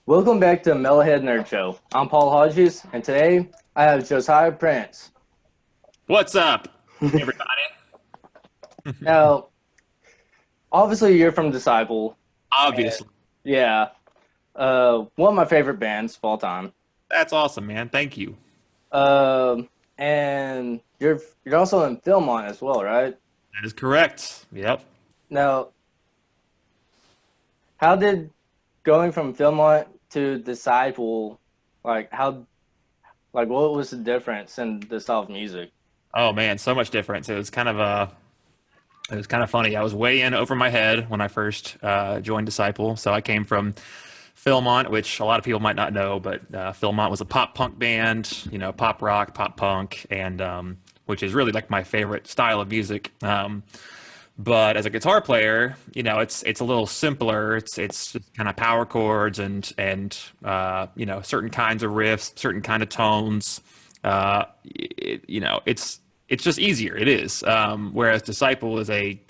Welcome back to Metalhead Nerd Show. I'm Paul Hodges, and today I have Josiah Prince. What's up, everybody? Now, obviously, you're from Disciple. And, Obviously. yeah, one of my favorite bands of all time. That's awesome, man. Thank you. And you're also in Philmont as well, right? That is correct. Yep. Now, how did going from Philmont to Disciple, what was the difference in the style of music? Oh man, so much difference. It was kind of funny. I was way in over my head when I first joined Disciple. So I came from Philmont, which a lot of people might not know, but Philmont was a pop punk band, pop rock, pop punk, and which is really like my favorite style of music. But as a guitar player, it's a little simpler. It's just kind of power chords and certain kinds of riffs, certain kind of tones. It's just easier. It is. Whereas Disciple is a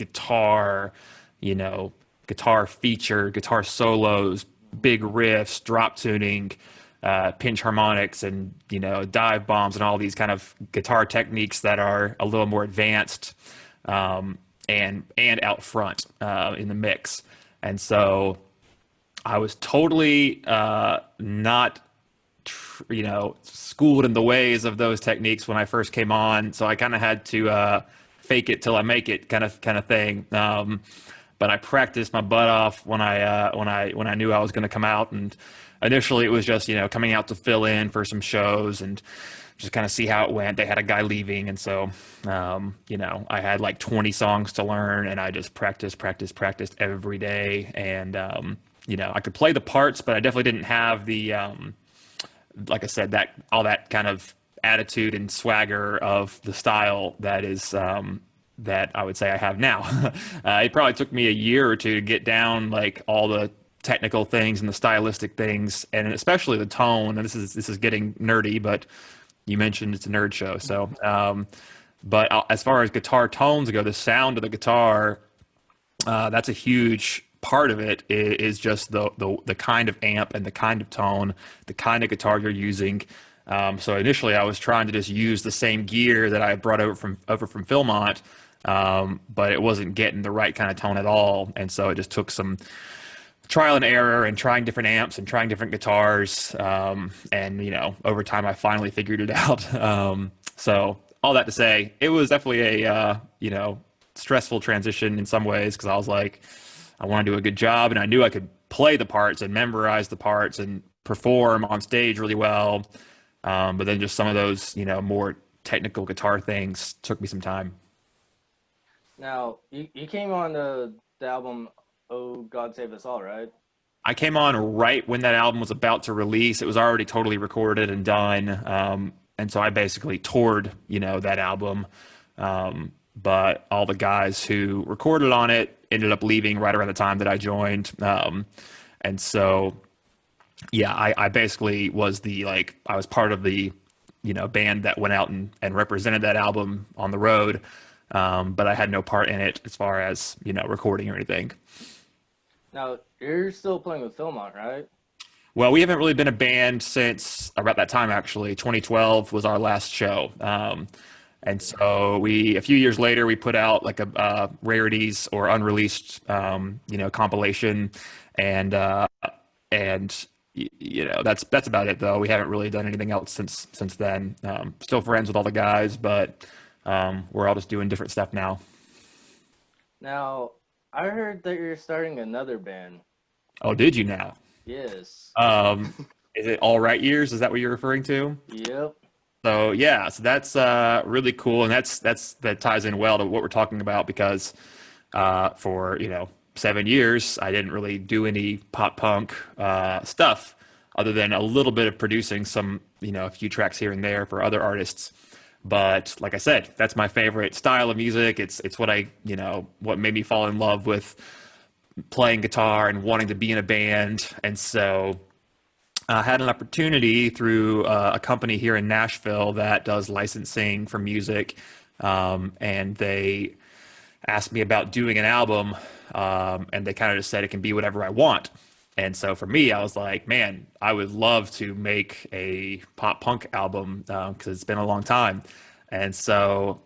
you know, guitar feature, guitar solos, big riffs, drop tuning, pinch harmonics, and dive bombs and all these kind of guitar techniques that are a little more advanced. And out front in the mix. And so I was totally not, schooled in the ways of those techniques when I first came on. So I kind of had to fake it till I make it, kind of thing. But I practiced my butt off when I knew I was going to come out. And initially, it was just coming out to fill in for some shows and just kind of see how it went. They had a guy leaving, and so I had like 20 songs to learn, and I just practiced every day. And I could play the parts, but I definitely didn't have the like I said, that all that kind of attitude and swagger of the style that I would say I have now. It probably took me a year or two to get down like all the technical things and the stylistic things, and especially the tone. And this is getting nerdy, but you mentioned it's a nerd show, so. But as far as guitar tones go, the sound of the guitar, that's a huge part of it. Is just the kind of amp and the kind of tone, the kind of guitar you're using. So initially, I was trying to just use the same gear that I brought over from Philmont, but it wasn't getting the right kind of tone at all, and so it just took some trial and error and trying different amps and trying different guitars. And over time, I finally figured it out. So all that to say, it was definitely a stressful transition in some ways because I was like, I want to do a good job, and I knew I could play the parts and memorize the parts and perform on stage really well. But then just some of those more technical guitar things took me some time. Now, you came on the album "Oh God Save Us All," right? I came on right when that album was about to release. It was already totally recorded and done. And so I basically toured, that album. But all the guys who recorded on it ended up leaving right around the time that I joined. And so, yeah, I basically was I was part of the, band that went out and represented that album on the road. But I had no part in it as far as, recording or anything. Now, you're still playing with Philmont, right? Well, we haven't really been a band since about that time, actually. 2012 was our last show. And so a few years later, we put out like a rarities or unreleased, compilation. And, that's about it though. We haven't really done anything else since then. Still friends with all the guys, but we're all just doing different stuff now. Now, I heard that you're starting another band. Oh, did you now? Yes. Um, is it All Right Years? Is that what you're referring to? Yep. So yeah, so that's really cool, and that ties in well to what we're talking about because for 7 years I didn't really do any pop punk stuff other than a little bit of producing some a few tracks here and there for other artists. But like I said, that's my favorite style of music. It's what what made me fall in love with playing guitar and wanting to be in a band, and so I had an opportunity through a company here in Nashville that does licensing for music, and they asked me about doing an album, and they kind of just said it can be whatever I want. And so for me, I was like, man, I would love to make a pop punk album because it's been a long time. And so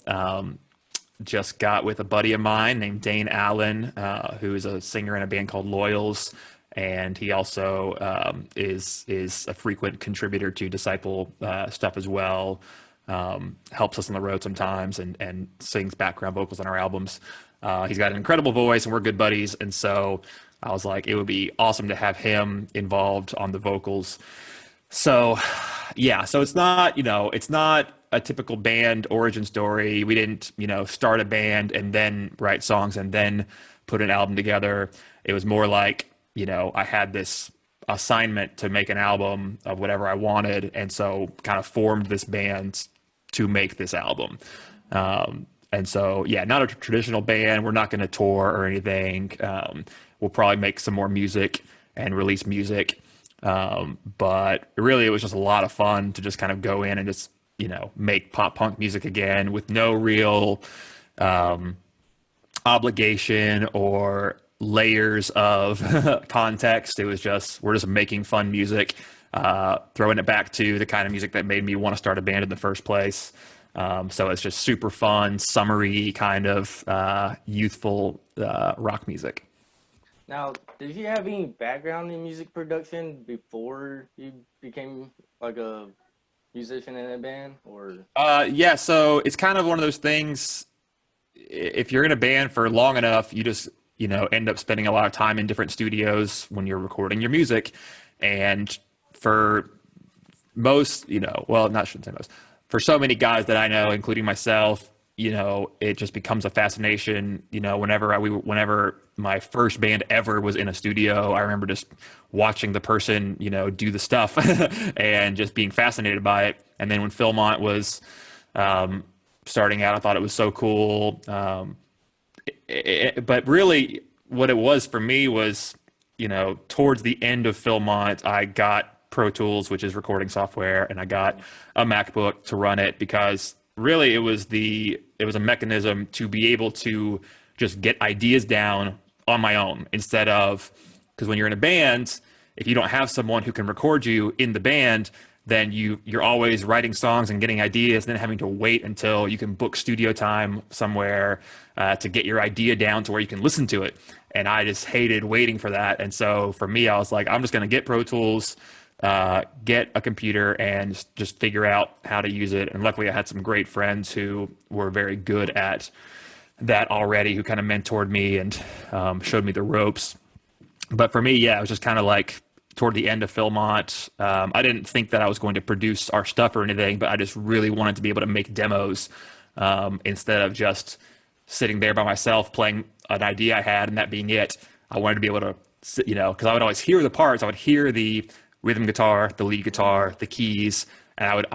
just got with a buddy of mine named Dane Allen, who is a singer in a band called Loyals, and he also is a frequent contributor to Disciple stuff as well. Helps us on the road sometimes and sings background vocals on our albums. He's got an incredible voice, and we're good buddies. And so I was like, it would be awesome to have him involved on the vocals. So, yeah, so it's not a typical band origin story. We didn't, start a band and then write songs and then put an album together. It was more like, I had this assignment to make an album of whatever I wanted, and so kind of formed this band to make this album. And so, yeah, not a traditional band. We're not going to tour or anything. We'll probably make some more music and release music. But really, it was just a lot of fun to just kind of go in and just, make pop punk music again with no real obligation or layers of context. It was just, we're just making fun music, throwing it back to the kind of music that made me want to start a band in the first place. So it's just super fun, summery kind of youthful rock music. Now, did you have any background in music production before you became like a musician in a band, or? Yeah, so it's kind of one of those things. If you're in a band for long enough, you just, end up spending a lot of time in different studios when you're recording your music. And for most, well, not shouldn't say most, for so many guys that I know, including myself, it just becomes a fascination. Whenever my first band ever was in a studio, I remember just watching the person, do the stuff and just being fascinated by it. And then when Philmont was starting out, I thought it was so cool. But really, what it was for me was, towards the end of Philmont, I got Pro Tools, which is recording software, and I got a MacBook to run it because really it was a mechanism to be able to just get ideas down on my own instead of, because when you're in a band, if you don't have someone who can record you in the band, then you're always writing songs and getting ideas, and then having to wait until you can book studio time somewhere to get your idea down to where you can listen to it. And I just hated waiting for that. And so for me, I was like, I'm just going to get Pro Tools, get a computer, and just figure out how to use it. And luckily, I had some great friends who were very good at that already, who kind of mentored me and showed me the ropes. But for me, yeah, it was just kind of like toward the end of Philmont. I didn't think that I was going to produce our stuff or anything, but I just really wanted to be able to make demos instead of just sitting there by myself playing an idea I had and that being it. I wanted to be able to, because I would always hear the parts. I would hear the rhythm guitar, the lead guitar, the keys, and I would,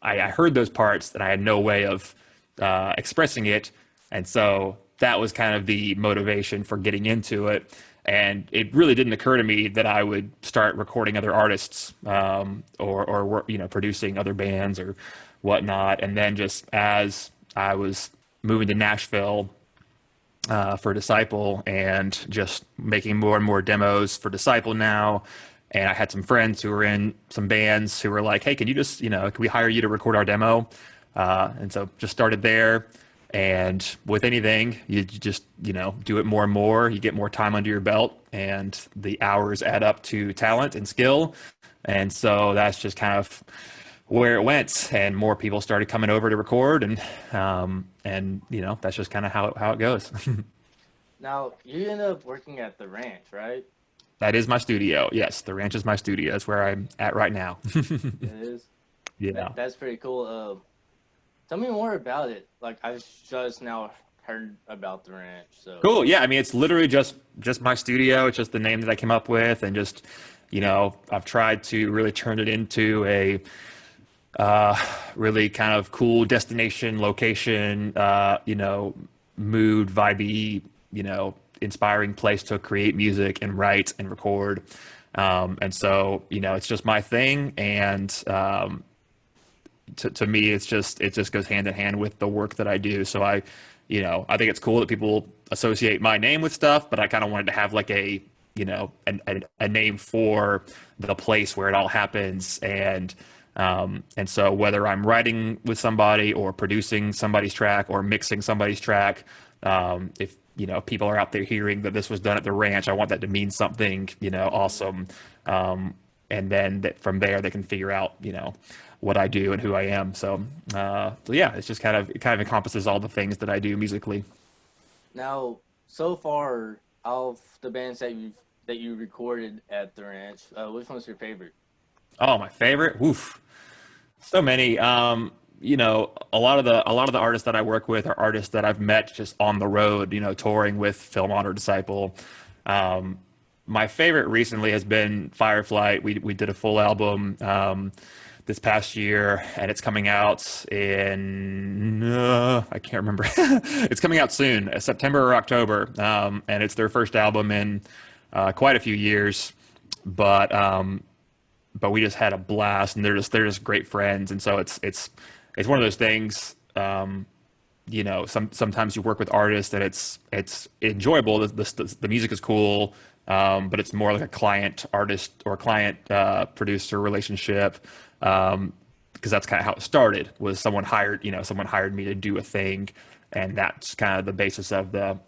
I heard those parts that I had no way of expressing it. And so that was kind of the motivation for getting into it. And it really didn't occur to me that I would start recording other artists or producing other bands or whatnot. And then just as I was moving to Nashville for Disciple and just making more and more demos for Disciple now, and I had some friends who were in some bands who were like, hey, can you just, can we hire you to record our demo? And so just started there. And with anything, you just, do it more and more. You get more time under your belt, and the hours add up to talent and skill. And so that's just kind of where it went. And more people started coming over to record, and that's just kind of how it goes. Now, you ended up working at the ranch, right? That is my studio. Yes, the ranch is my studio. That's where I'm at right now. It is. Yeah. That's pretty cool. Tell me more about it. Like, I just now heard about the ranch. So Cool. Yeah. I mean, it's literally just my studio. It's just the name that I came up with, and just, I've tried to really turn it into a really kind of cool destination, location, mood, vibey, inspiring place to create music and write and record. And so, it's just my thing. And to me, it just goes hand in hand with the work that I do. So I think it's cool that people associate my name with stuff, but I kind of wanted to have like a, a name for the place where it all happens. And so whether I'm writing with somebody or producing somebody's track or mixing somebody's track, if people are out there hearing that this was done at the ranch, I want that to mean something, awesome. And then from there they can figure out, what I do and who I am. So yeah, it's just it kind of encompasses all the things that I do musically. Now, so far, of the bands that you recorded at the ranch, which one's your favorite? Oh, my favorite? Woof. So many. A lot of the artists that I work with are artists that I've met just on the road, touring with Philmont or Disciple. Um, my favorite recently has been Fireflight. We did a full album this past year, and it's coming out in I can't remember. It's coming out soon, September or October, and it's their first album in quite a few years. But we just had a blast, and they're just great friends, and so it's one of those things. Sometimes you work with artists and it's enjoyable. The music is cool, but it's more like a client artist or client producer relationship. Because that's kind of how it started. Was someone hired me to do a thing, and that's kind of the basis of the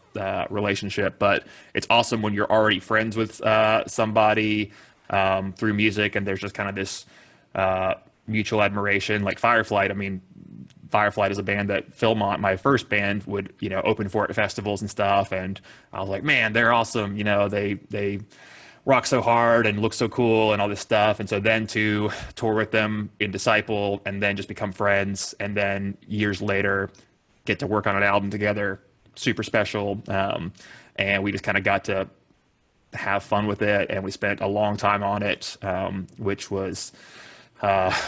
relationship. But it's awesome when you're already friends with somebody through music, and there's just kind of this mutual admiration. Like Fireflight, I mean, Fireflight is a band that Philmont, my first band, would open for at festivals and stuff, and I was like, man, they're awesome. They rock so hard and look so cool and all this stuff. And so then to tour with them in Disciple and then just become friends, and then years later get to work on an album together, super special. And we just kind of got to have fun with it, and we spent a long time on it, which was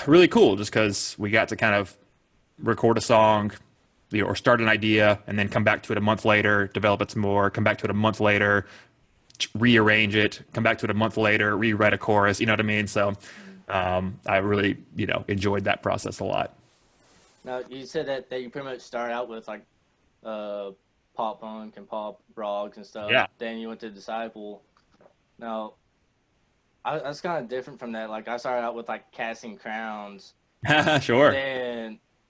really cool, just because we got to kind of record a song, or start an idea, and then come back to it a month later, develop it some more, come back to it a month later, rearrange it, come back to it a month later, rewrite a chorus. You know what I mean? So I really, enjoyed that process a lot. Now, you said that you pretty much started out with like uh, pop punk and pop rocks and stuff. Yeah. Then you went to Disciple. Now, that's kind of different from that. Like I started out with like Casting Crowns. Sure.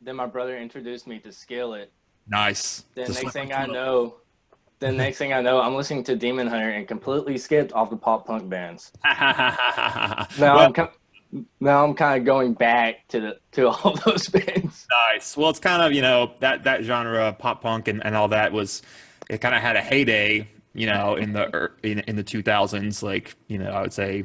Then my brother introduced me to Skillet. Nice. Then It's a next slippery thing I slope. know, then next thing I know, I'm listening to Demon Hunter and completely skipped off the pop punk bands. Now Well, I'm kind now I'm kind of going back to all those bands. nice. Well, it's kind of, that genre, pop punk and all that it kind of had a heyday, in the 2000s, like, I would say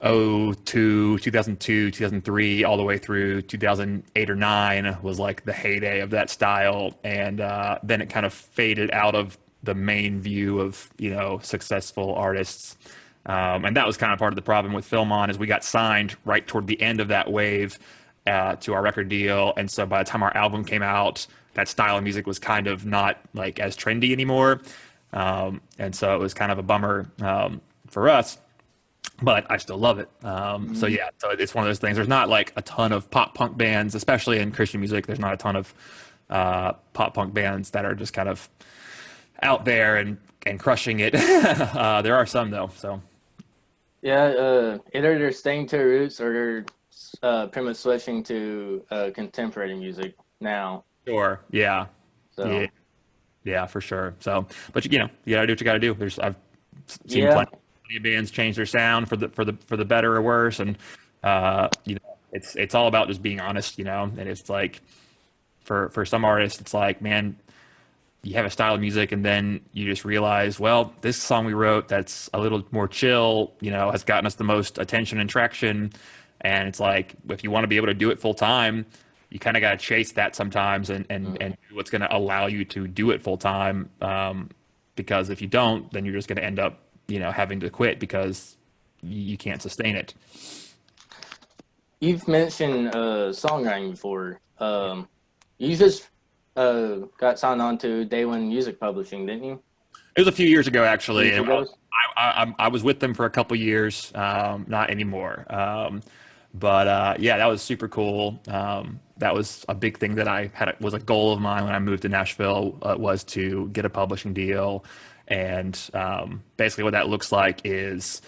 oh 02, 2002, 2003, all the way through 2008 or 9 was like the heyday of that style. And then it kind of faded out of the main view of, successful artists. And that was kind of part of the problem with Philmont, is we got signed right toward the end of that wave to our record deal. And so by the time our album came out, that style of music was kind of not like as trendy anymore. And so it was kind of a bummer for us, but I still love it. So Mhm. yeah, so it's one of those things. There's not like a ton of pop punk bands, especially in Christian music. There's not a ton of pop punk bands that are just kind of out there and crushing it. There are some though. So Yeah, either they're staying to their roots or they're pretty much switching to contemporary music now. sure, yeah, yeah, So yeah, for sure. So, but you gotta do what you gotta do. I've seen yeah, plenty of bands change their sound for the better or worse, and it's all about just being honest, And it's like for some artists, it's like, man, you have a style of music, and then you just realize, well, this song we wrote that's a little more chill, has gotten us the most attention and traction. And it's like, if you want to be able to do it full time, you kind of got to chase that sometimes, and mhm. do what's going to allow you to do it full time. Because if you don't, then you're just going to end up, having to quit because you can't sustain it. You've mentioned songwriting before. You just got signed on to Day One Music Publishing, didn't you? It was a few years ago, actually, Years and ago. I was with them for a couple years, not anymore. But yeah, that was super cool. That was a big thing that I had was a goal of mine when I moved to Nashville, was to get a publishing deal, And basically, what that looks like is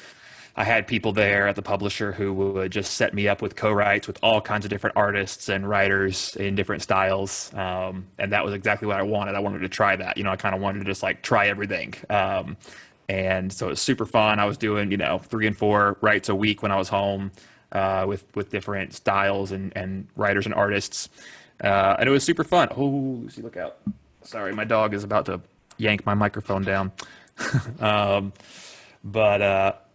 I had people there at the publisher who would just set me up with co-writes with all kinds of different artists and writers in different styles. And that was exactly what I wanted. I wanted to try that. I kind of wanted to just like try everything. And so it was super fun. I was doing, 3 and 4 writes a week when I was home with different styles and writers and artists. And it was super fun. Oh, Lucy, look out. Sorry, my dog is about to yank my microphone down. um, but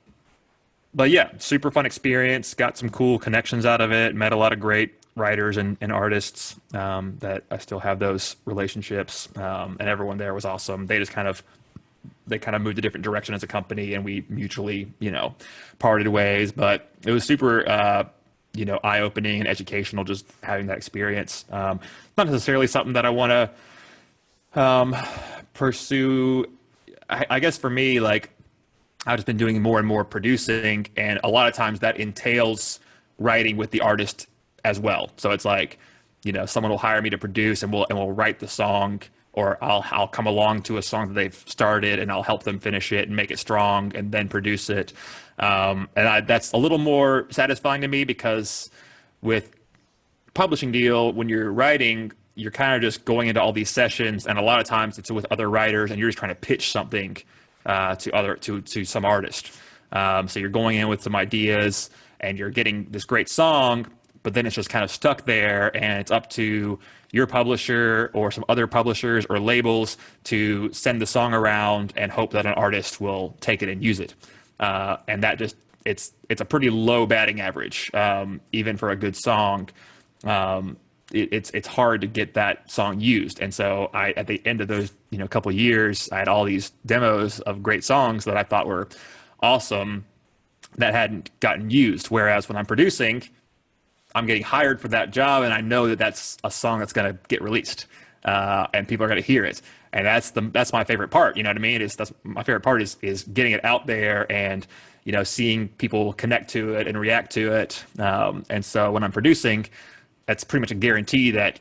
but yeah, super fun experience. Got some cool connections out of it. Met a lot of great writers and artists that I still have those relationships. And everyone there was awesome. They kind of moved a different direction as a company, and we mutually, parted ways. But it was super, eye-opening and educational just having that experience. Not necessarily something that I want to pursue. I guess for me, like, I've just been doing more and more producing, and a lot of times that entails writing with the artist as well. So it's like, someone will hire me to produce, and we'll write the song, or I'll come along to a song that they've started, and I'll help them finish it and make it strong, and then produce it. That's a little more satisfying to me, because with publishing deal, when you're writing, you're kind of just going into all these sessions, and a lot of times it's with other writers, and you're just trying to pitch something to some artist. So you're going in with some ideas, and you're getting this great song, but then it's just kind of stuck there, and it's up to your publisher or some other publishers or labels to send the song around and hope that an artist will take it and use it. And that just it's a pretty low batting average, even for a good song. It's hard to get that song used. And so at the end of those couple of years, I had all these demos of great songs that I thought were awesome that hadn't gotten used. Whereas when I'm producing, I'm getting hired for that job, and I know that that's a song that's going to get released, and people are going to hear it. And that's my favorite part. You know what I mean? That's my favorite part is getting it out there, and seeing people connect to it and react to it. And so when I'm producing, that's pretty much a guarantee that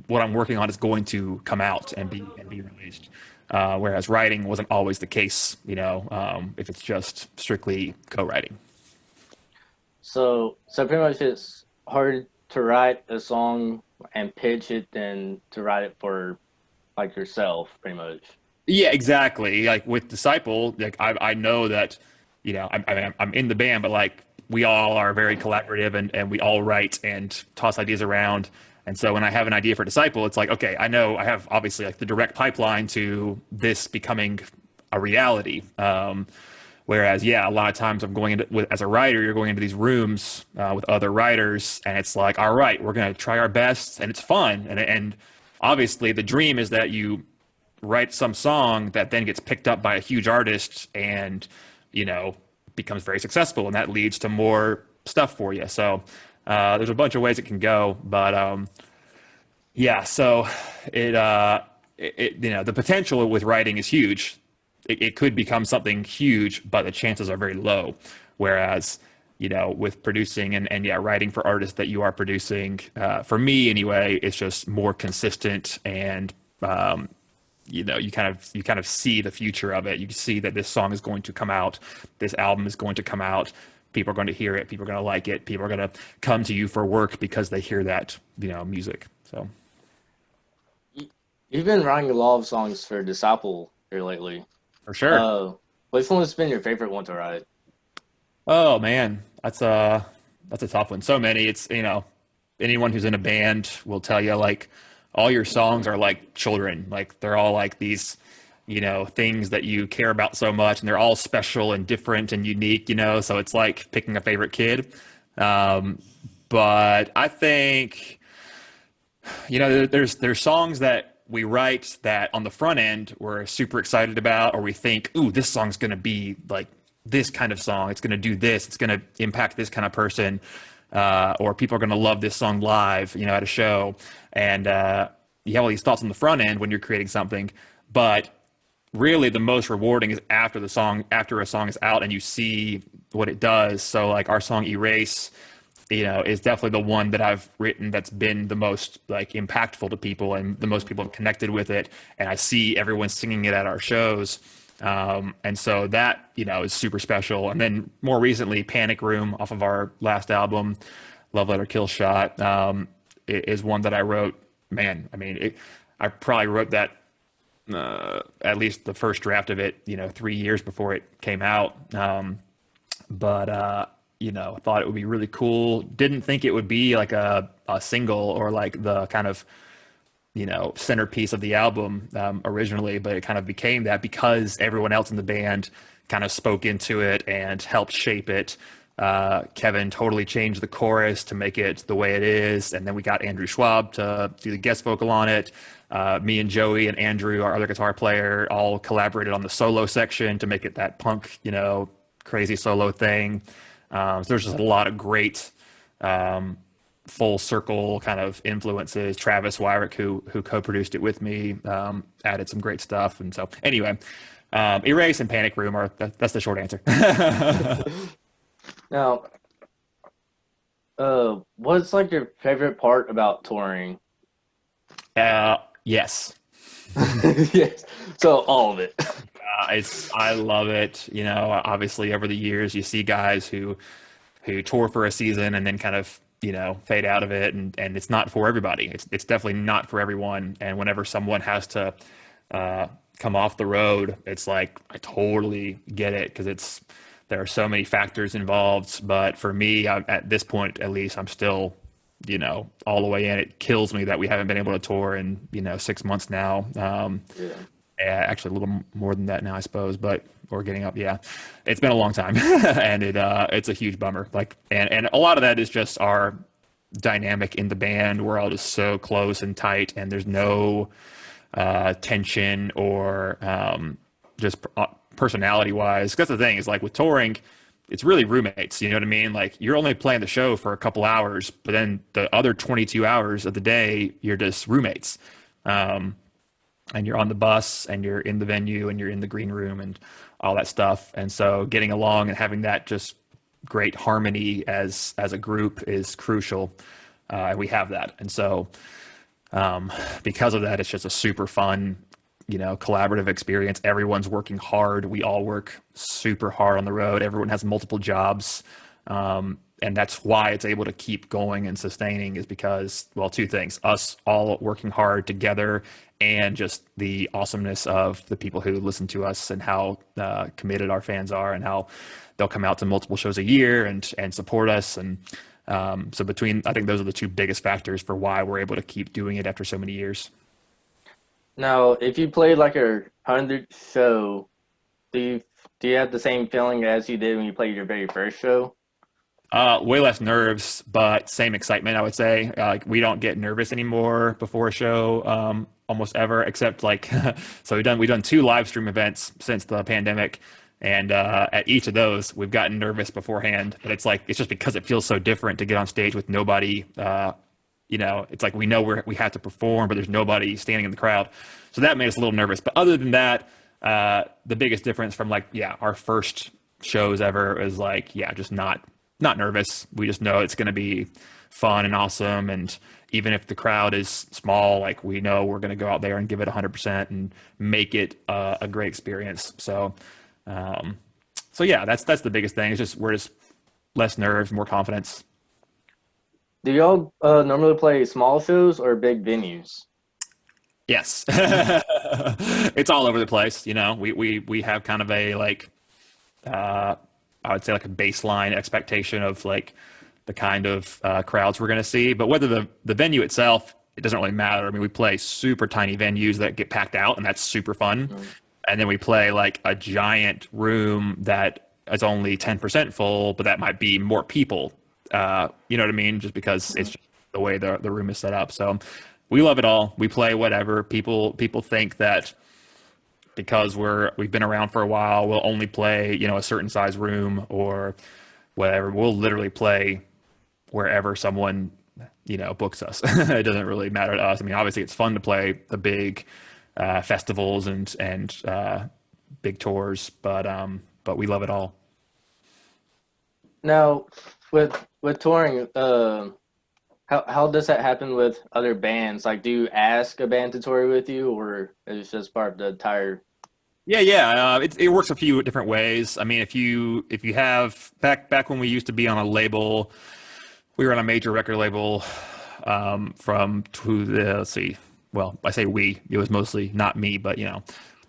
what I'm working on is going to come out and be released. Whereas writing wasn't always the case, if it's just strictly co-writing. So pretty much it's harder to write a song and pitch it than to write it for like yourself, pretty much. Yeah, exactly. Like with Disciple, like I know that, I'm in the band, but like we all are very collaborative, and we all write and toss ideas around. And so when I have an idea for Disciple, it's like, okay, I know I have obviously like the direct pipeline to this becoming a reality. Whereas, yeah, a lot of times I'm going as a writer, you're going into these rooms with other writers, and it's like, all right, we're going to try our best, and it's fun. And obviously the dream is that you write some song that then gets picked up by a huge artist and, becomes very successful, and that leads to more stuff for you. So there's a bunch of ways it can go, but yeah, so the potential with writing is huge. It could become something huge, but the chances are very low. Whereas, with producing and yeah, writing for artists that you are producing, for me anyway, it's just more consistent, and you kind of see the future of it. You see that this song is going to come out, this album is going to come out. People are going to hear it. People are going to like it. People are going to come to you for work because they hear that, music. So You've been writing a lot of songs for Disciple here lately. for sure. Which one has been your favorite one to write? Oh man, that's a tough one. So many. It's anyone who's in a band will tell you like all your songs are like children. Like they're all like these things that you care about so much, and they're all special and different and unique. So it's like picking a favorite kid. But I think there's songs that we write that on the front end we're super excited about, or we think, ooh, this song's going to be like this kind of song. It's going to do this. It's going to impact this kind of person, or people are going to love this song live, at a show. And you have all these thoughts on the front end when you're creating something, but really the most rewarding is after a song is out and you see what it does. So like our song Erase, is definitely the one that I've written that's been the most like impactful to people, and the most people have connected with it. And I see everyone singing it at our shows. And so that, is super special. And then more recently, Panic Room off of our last album, Love Letter Kill Shot, is one that I wrote. Man, I mean, I probably wrote that at least the first draft of it, 3 years before it came out. But I thought it would be really cool. Didn't think it would be like a single or like the kind of centerpiece of the album originally, but it kind of became that because everyone else in the band kind of spoke into it and helped shape it. Kevin totally changed the chorus to make it the way it is, and then we got Andrew Schwab to do the guest vocal on it. Me and Joey and Andrew, our other guitar player, all collaborated on the solo section to make it that punk, crazy solo thing. So there's just a lot of great full circle kind of influences. Travis Wyrick, who co-produced it with me, added some great stuff. And so anyway, Erase and Panic Room that's the short answer. Now, what's like your favorite part about touring? Yes. Yes. So all of it. I love it. Obviously over the years you see guys who tour for a season and then kind of fade out of it, and it's not for everybody. It's definitely not for everyone. And whenever someone has to come off the road, it's like I totally get it because there are so many factors involved. But for me, at this point at least, I'm still all the way in. It kills me that we haven't been able to tour in 6 months now. Yeah. Actually, a little more than that now, I suppose, but we're getting up. Yeah, it's been a long time, and it's a huge bummer. Like, and a lot of that is just our dynamic in the band. We're all just so close and tight, and there's no tension or just personality wise. That's the thing is like with touring, it's really roommates. You know what I mean? Like you're only playing the show for a couple hours, but then the other 22 hours of the day, you're just roommates. And you're on the bus and you're in the venue and you're in the green room and all that stuff. And so getting along and having that just great harmony as a group is crucial. And we have that. And so because of that, it's just a super fun, collaborative experience. Everyone's working hard. We all work super hard on the road. Everyone has multiple jobs. And that's why it's able to keep going and sustaining is because, well, two things, us all working hard together and just the awesomeness of the people who listen to us and how committed our fans are and how they'll come out to multiple shows a year and support us. And so I think those are the two biggest factors for why we're able to keep doing it after so many years. Now, if you played like a 100th show, do you have the same feeling as you did when you played your very first show? Way less nerves, but same excitement, I would say. Like we don't get nervous anymore before a show, almost ever, except like, so we've done two live stream events since the pandemic. And at each of those, we've gotten nervous beforehand, but it's just because it feels so different to get on stage with nobody. It's like we know we have to perform, but there's nobody standing in the crowd. So that made us a little nervous. But other than that, the biggest difference from our first shows ever is just not nervous. We just know it's going to be fun and awesome. And even if the crowd is small, like we know we're going to go out there and give it 100% and make it a great experience. So yeah, that's the biggest thing. It's just we're just less nerves, more confidence. Do y'all normally play small shows or big venues? Yes, it's all over the place. We have kind of a I would say like a baseline expectation of like the kind of crowds we're going to see. But whether the venue itself, it doesn't really matter. I mean, we play super tiny venues that get packed out, and that's super fun. Mm. And then we play like a giant room that is only 10% full, but that might be more people. You know what I mean? Just because it's just the way the room is set up. So we love it all. We play whatever. People think that because we've been around for a while, we'll only play, a certain size room or whatever. We'll literally play wherever someone, books us. It doesn't really matter to us. I mean, obviously it's fun to play the big festivals and big tours, but we love it all. Now, with touring, how does that happen with other bands? Like, do you ask a band to tour with you, or is it just part of the entire Yeah. It works a few different ways. I mean, if you have back when we used to be on a label, we were on a major record label from to the let's see. Well, I say we. It was mostly not me, but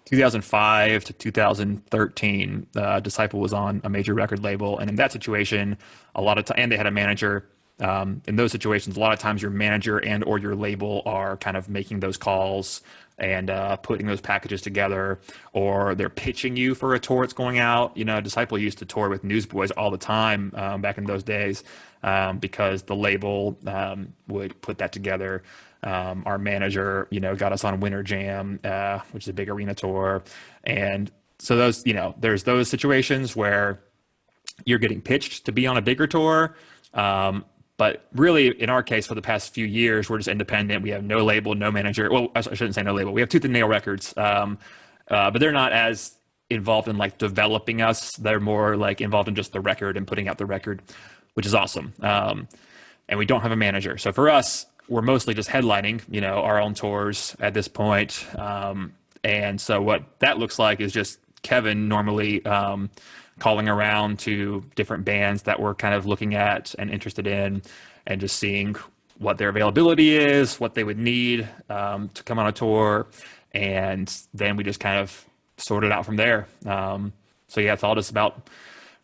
2005 to 2013, Disciple was on a major record label, and in that situation, a lot of time, and they had a manager. In those situations, a lot of times your manager and or your label are kind of making those calls and putting those packages together, or they're pitching you for a tour that's going out. Disciple used to tour with Newsboys all the time back in those days because the label would put that together. Our manager, got us on Winter Jam, which is a big arena tour, and so there's those situations where you're getting pitched to be on a bigger tour. But really, in our case, for the past few years, we're just independent. We have no label, no manager. Well, I shouldn't say no label. We have Tooth and Nail Records, but they're not as involved in like developing us. They're more like involved in just the record and putting out the record, which is awesome. And we don't have a manager. So for us, we're mostly just headlining, our own tours at this point. And so what that looks like is just Kevin normally calling around to different bands that we're kind of looking at and interested in, and just seeing what their availability is, what they would need to come on a tour, and then we just kind of sort it out from there. So yeah, it's all just about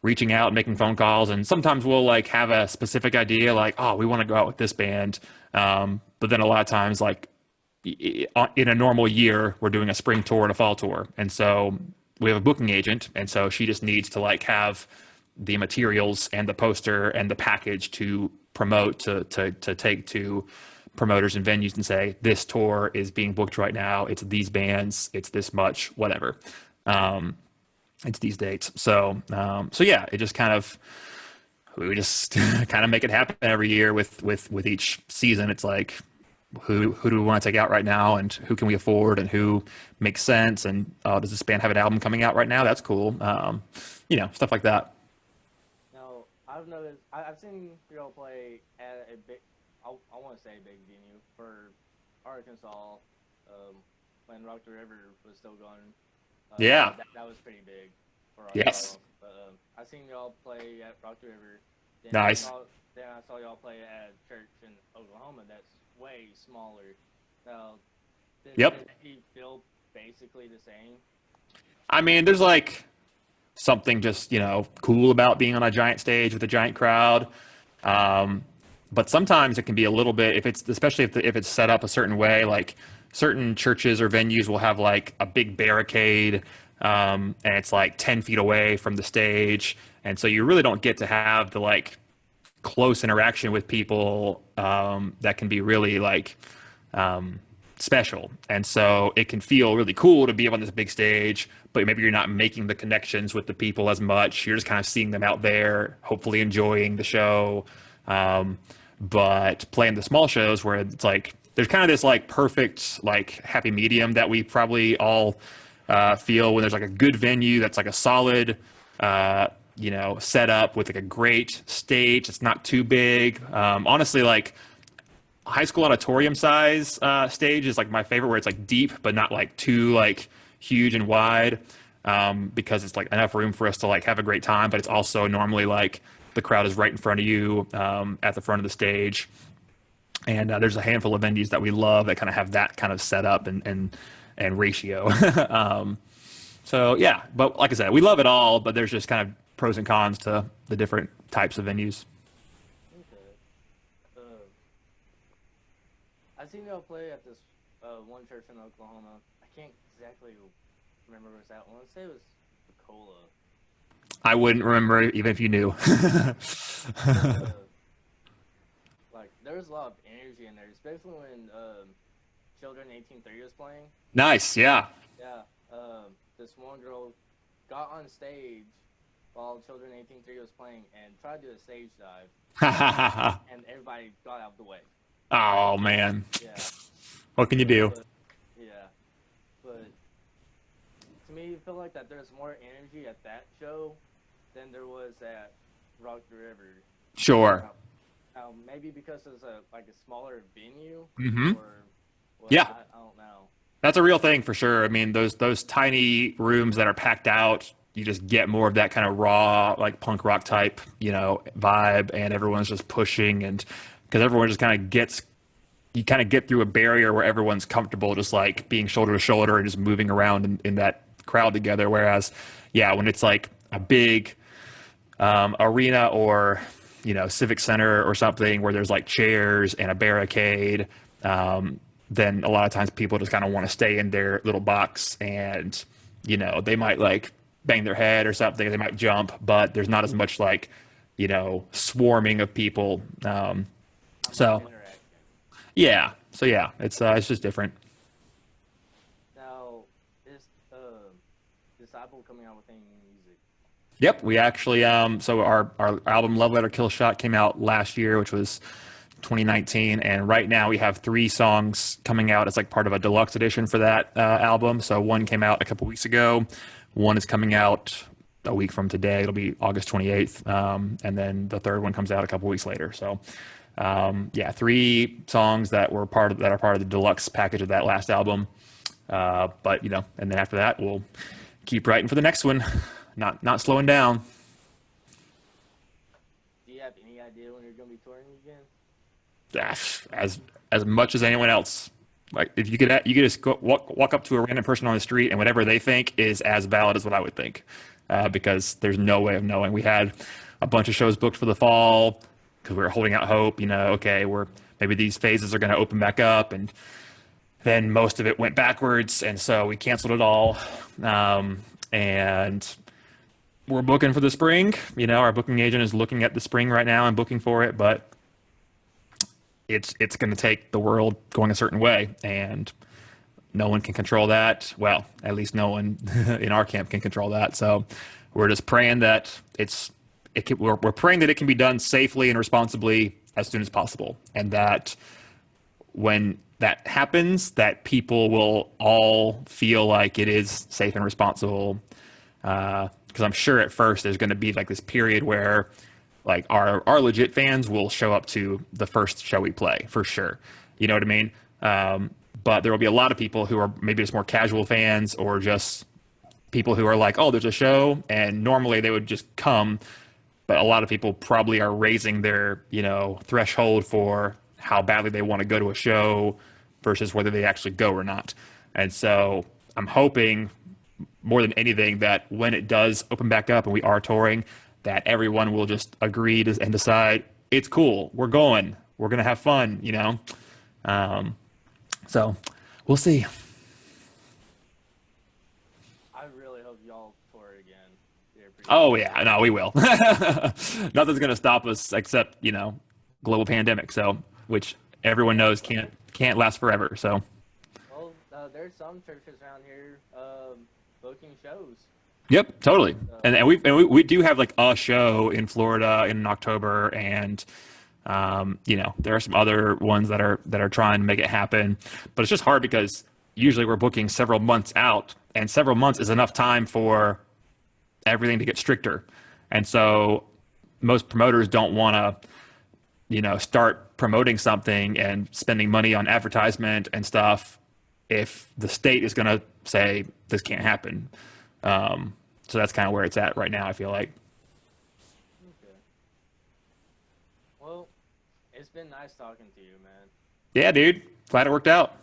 reaching out, making phone calls, and sometimes we'll like have a specific idea, like, oh, we want to go out with this band, but then a lot of times, like in a normal year, we're doing a spring tour and a fall tour, and so we have a booking agent, and so she just needs to like have the materials and the poster and the package to promote to take to promoters and venues and say, this tour is being booked right now. It's these bands. It's this much, whatever. It's these dates. So yeah, it just kind of, we just kind of make it happen every year with each season. It's like, who do we want to take out right now, and who can we afford, and who makes sense, and does this band have an album coming out right now? That's cool. Stuff like that. Now, I've noticed, I've seen y'all play at a big, I want to say big venue for Arkansas, when Rock the River was still going. Yeah. That was pretty big for Yes. Arkansas. But I seen y'all play at Rock the River. Then Nice. I saw y'all play at a church in Oklahoma that's way smaller. Now, Yep. did he feel basically the same? I mean, there's like something just cool about being on a giant stage with a giant crowd. But sometimes it can be a little bit, if it's especially if it's set up a certain way, like certain churches or venues will have like a big barricade, and it's like 10 feet away from the stage, and so you really don't get to have the like close interaction with people that can be really like special. And so it can feel really cool to be up on this big stage, but maybe you're not making the connections with the people as much. You're just kind of seeing them out there, hopefully enjoying the show. But playing the small shows where it's like there's kind of this like perfect like happy medium that we probably all feel when there's like a good venue that's like a solid set up with like a great stage. It's not too big. Honestly, like high school auditorium size stage is like my favorite, where it's like deep but not like too like huge and wide, because it's like enough room for us to like have a great time, but it's also normally like the crowd is right in front of you at the front of the stage. And there's a handful of venues that we love that kind of have that kind of setup and ratio. So yeah, but like I said, we love it all, but there's just kind of pros and cons to the different types of venues. Okay. Uh, I seen y'all play at this one church in Oklahoma. I can't exactly remember where it's at. I want to say it was Cola. I wouldn't remember it even if you knew. Like there was a lot of energy in there, especially when Children 1830 was playing. Nice, yeah. Yeah, this one girl got on stage while Children 1830 was playing and tried to do a stage dive, and everybody got out of the way. Oh man, Yeah, what can you do? but yeah, but to me, I feel like that there's more energy at that show than there was at Rock the River. Sure. Maybe because it's a like a smaller venue, Hmm. or what? Yeah. I don't know. That's a real thing for sure. I mean, those tiny rooms that are packed out, you just get more of that kind of raw, like punk rock type, vibe, and everyone's just pushing, and because everyone just kind of gets, you kind of get through a barrier where everyone's comfortable, just like being shoulder to shoulder and just moving around in that crowd together. Whereas, yeah, when it's like a big arena or civic center or something where there's like chairs and a barricade, then a lot of times people just kind of want to stay in their little box, and they might like bang their head or something, they might jump, but there's not as much like swarming of people. Not much So interaction. yeah, so yeah, it's just different. Now, is Disciple coming out with any new music? Yep, we actually so our album Love Letter Kill Shot came out last year, which was 2019, and right now we have three songs coming out as like part of a deluxe edition for that album. So one came out a couple weeks ago, one is coming out a week from today. It'll be August 28th, and then the third one comes out a couple weeks later. So yeah, three songs that are part of the deluxe package of that last album. But and then after that, we'll keep writing for the next one. Not slowing down. Do you have any idea when you're gonna be touring again? As much as anyone else. Like if you could just walk up to a random person on the street, and whatever they think is as valid as what I would think, because there's no way of knowing. We had a bunch of shows booked for the fall because we were holding out hope. Okay, we're maybe these phases are going to open back up, and then most of it went backwards, and so we canceled it all. And we're booking for the spring. Our booking agent is looking at the spring right now and booking for it, but it's going to take the world going a certain way, and no one can control that. Well, at least no one in our camp can control that. So we're just praying that we're praying that it can be done safely and responsibly as soon as possible, and that when that happens, that people will all feel like it is safe and responsible. Because I'm sure at first there's going to be like this period where like our legit fans will show up to the first show we play for sure. You know what I mean? But there will be a lot of people who are maybe just more casual fans, or just people who are like, oh, there's a show, and normally they would just come. But a lot of people probably are raising their threshold for how badly they want to go to a show versus whether they actually go or not. And so I'm hoping more than anything that when it does open back up and we are touring, that everyone will just agree and decide it's cool, we're going, we're gonna have fun. So we'll see. I really hope y'all tour again here pretty Oh soon. yeah, no, we will. Nothing's gonna stop us except global pandemic. So which everyone knows can't last forever. So Well, there's some churches around here booking shows. yep, totally. And, So and we do have like a show in Florida in October, and there are some other ones that are trying to make it happen, but it's just hard because usually we're booking several months out, and several months is enough time for everything to get stricter, and so most promoters don't want to start promoting something and spending money on advertisement and stuff if the state is going to say this can't happen. So that's kind of where it's at right now, I feel like. okay. Well, it's been nice talking to you, man. Yeah, dude. Glad it worked out.